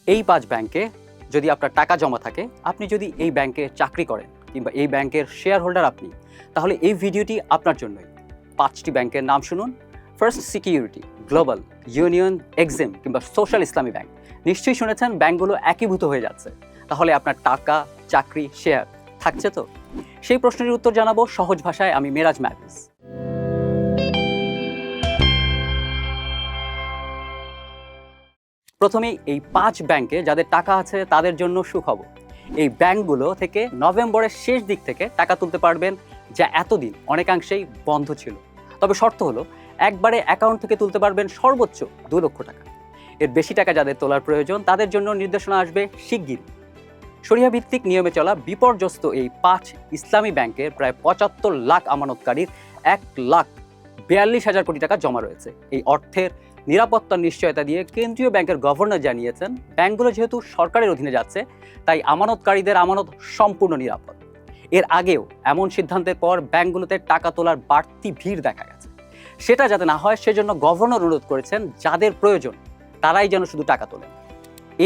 এই ৫ ব্যাংকে যদি আপনার টাকা জমা থাকে, আপনি যদি এই ব্যাংকে চাকরি করেন কিংবা এই ব্যাংকের শেয়ার হোল্ডার আপনি, তাহলে এই ভিডিওটি আপনার জন্যই। ৫টি ব্যাংকের নাম শুনুন। First security, global, union, Exim কিংবা সোশ্যাল ইসলামী ব্যাংক। নিশ্চয়ই শুনেছেন ব্যাংকগুলো একীভূত হয়ে যাচ্ছে। তাহলে আপনার টাকা, চাকরি, শেয়ার থাকছে তো? সেই প্রশ্নের উত্তর জানাবো সহজ ভাষায়। আমি মেরাজ ম্যাভিস। প্রথমেই এই ৫ ব্যাংকে যাদের টাকা আছে তাদের জন্য সুখবর। এই ব্যাংকগুলো থেকে নভেম্বরের শেষ দিক থেকে টাকা তুলতে পারবেন, যা এতদিন অনেকাংশেই বন্ধ ছিল। তবে শর্ত হলো, একবারে অ্যাকাউন্ট থেকে তুলতে পারবেন সর্বোচ্চ ২ লক্ষ টাকা। এর বেশি টাকা যাদের তোলার প্রয়োজন তাদের জন্য নির্দেশনা আসবে শিগগিরই। শরিয়া ভিত্তিক নিয়মে চলা বিপর্যস্ত এই ৫ ইসলামী ব্যাংকের প্রায় ৭৫ লাখ আমানতকারীর ১,৪২,০০০ কোটি টাকা জমা রয়েছে। এই অর্থের নিরাপত্তার নিশ্চয়তা দিয়ে কেন্দ্রীয় ব্যাংকের গভর্নর জানিয়েছেন, ব্যাংকগুলো যেহেতু সরকারের অধীনে যাচ্ছে, তাই আমানতকারীদের আমানত সম্পূর্ণ নিরাপদ। এর আগেও এমন সিদ্ধান্তের পর ব্যাংকগুলোতে টাকা তোলার বাড়তি ভিড় দেখা গেছে। সেটা যাতে না হয় সেজন্য গভর্নর অনুরোধ করেছেন, যাদের প্রয়োজন তারাই যেন শুধু টাকা তোলেন।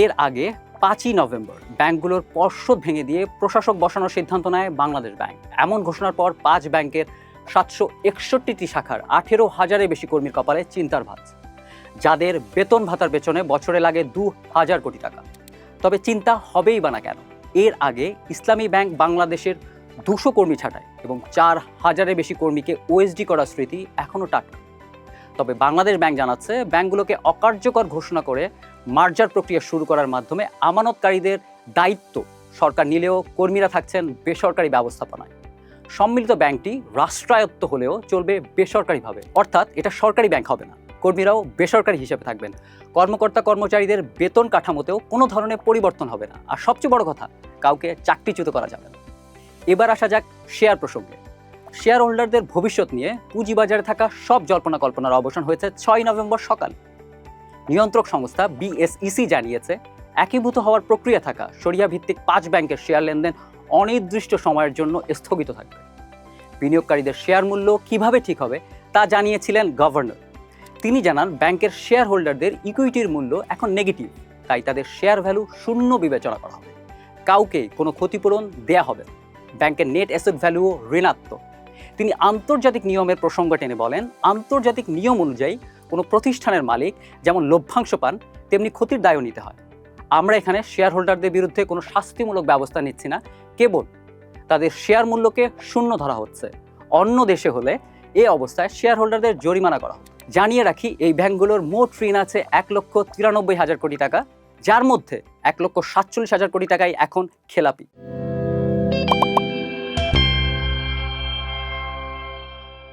এর আগে ৫ই নভেম্বর ব্যাংকগুলোর পর্ষদ ভেঙে দিয়ে প্রশাসক বসানোর সিদ্ধান্ত নেয় বাংলাদেশ ব্যাংক। এমন ঘোষণার পর ৫ ব্যাংকের ৭৬১টি শাখার ১৮,০০০-এর বেশি কর্মীর কপালে চিন্তার ভাঁজ, যাদের বেতন ভাতার পেছনে বছরে লাগে ২,০০০ কোটি টাকা। তবে চিন্তা হবেই বা না কেন? এর আগে ইসলামী ব্যাংক বাংলাদেশের ২০০ কর্মী ছাঁটায় এবং ৪,০০০-এর বেশি কর্মীকে ওএসডি করার স্মৃতি এখনও টাটকা। তবে বাংলাদেশ ব্যাংক জানাচ্ছে, ব্যাংকগুলোকে অকার্যকর ঘোষণা করে মার্জার প্রক্রিয়া শুরু করার মাধ্যমে আমানতকারীদের দায়িত্ব সরকার নিলেও কর্মীরা থাকছেন বেসরকারি ব্যবস্থাপনায়। সম্মিলিত ব্যাংকটি রাষ্ট্রায়ত্ত হলেও চলবে বেসরকারিভাবে, অর্থাৎ এটা সরকারি ব্যাংক হবে না। কর্মীরাও বেসরকারি হিসেবে থাকবেন। কর্মকর্তা কর্মচারীদের বেতন কাঠামোতেও কোনো ধরনের পরিবর্তন হবে না। আর সবচেয়ে বড় কথা, কাউকে চাকরিচ্যুত করা যাবে না। এবার আসা যাক শেয়ার প্রসঙ্গে। শেয়ার হোল্ডারদের ভবিষ্যৎ নিয়ে পুঁজিবাজারে থাকা সব জল্পনা কল্পনার অবসান হয়েছে ৬ নভেম্বর সকাল। নিয়ন্ত্রক সংস্থা বিএসইসি জানিয়েছে, একীভূত হওয়ার প্রক্রিয়া থাকা শরিয়া ভিত্তিক ৫ ব্যাংকের শেয়ার লেনদেন অনির্দিষ্ট সময়ের জন্য স্থগিত থাকবে। বিনিয়োগকারীদের শেয়ার মূল্য কিভাবে ঠিক হবে তা জানিয়েছিলেন গভর্নর। তিনি জানান, ব্যাংকের শেয়ার হোল্ডারদের ইকুইটির মূল্য এখন নেগেটিভ, তাই তাদের শেয়ার ভ্যালু শূন্য বিবেচনা করা হবে। কাউকে কোনো ক্ষতিপূরণ দেয়া হবে না। ব্যাংকের নেট অ্যাসেট ভ্যালুও ঋণাত্মক। তিনি আন্তর্জাতিক নিয়মের প্রসঙ্গ টেনে বলেন, আন্তর্জাতিক নিয়ম অনুযায়ী কোনো প্রতিষ্ঠানের মালিক যেমন লভ্যাংশ পান, তেমনি ক্ষতির দায়ও নিতে হয়। আমরা এখানে শেয়ার হোল্ডারদের বিরুদ্ধে কোনো শাস্তিমূলক ব্যবস্থা নিচ্ছি না, কেবল তাদের শেয়ার মূল্যকে শূন্য ধরা হচ্ছে। অন্য দেশে হলে এ অবস্থায় শেয়ার হোল্ডারদের জরিমানা করা হবে। জানিয়ে রাখি, এই ব্যাংকগুলোর মোট ঋণ আছে ১,৯৩,০০০ কোটি টাকা, যার মধ্যে ১,৪৭,০০০ কোটি টাকাই এখন খেলাপি।